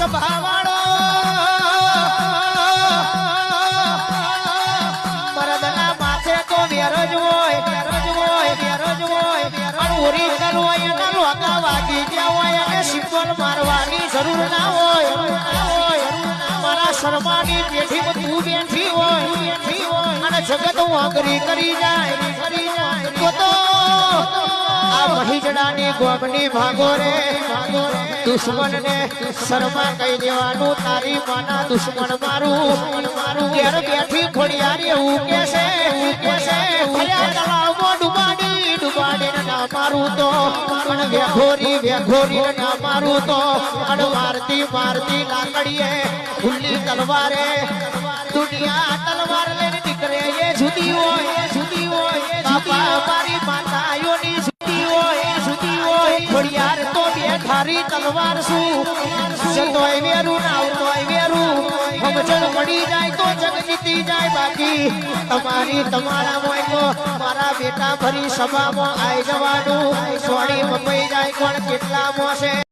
સભાવાળો મરદના માથે તો વેરજ હોય ઓરિજિનલ હોય એના લોકા વાગી ગયા હોય અને સિમ્પલ મારવાની જરૂર ના હોય મારા શર્માની પેઠીમાં તું બેઠી હોય અને જગત વાંગરી કરી જાય તો આ મહીજડાની ગોમની ભાગો રે દુશ્મનને શર્મા કહી દેવાનું તારી માના દુશ્મન મારું ઘેર બેઠી ખોડિયાર એવું કેશે તળાવમાં ડુબાડીને ના મારું તો પણ વેઘોરી ના મારું તો અને મારતી લાકડીએ ખુલ્લી તલવારે દુનિયા તલવાર લઈને નીકળે એ જુદી હોય બાપા મારી માતાઓની જુદી હોય ખોડિયાર તો બે ખારી તલવાર શું જતોય વેરું ના આવતોય વેરું સમજણ પડી જાય તો જગ જીતી જાય બાકી તમારા મોય મારા બેટા ભરી સભામાં આવી જવાનું સોડી મપાઈ જાય કોણ કેટલા મોસે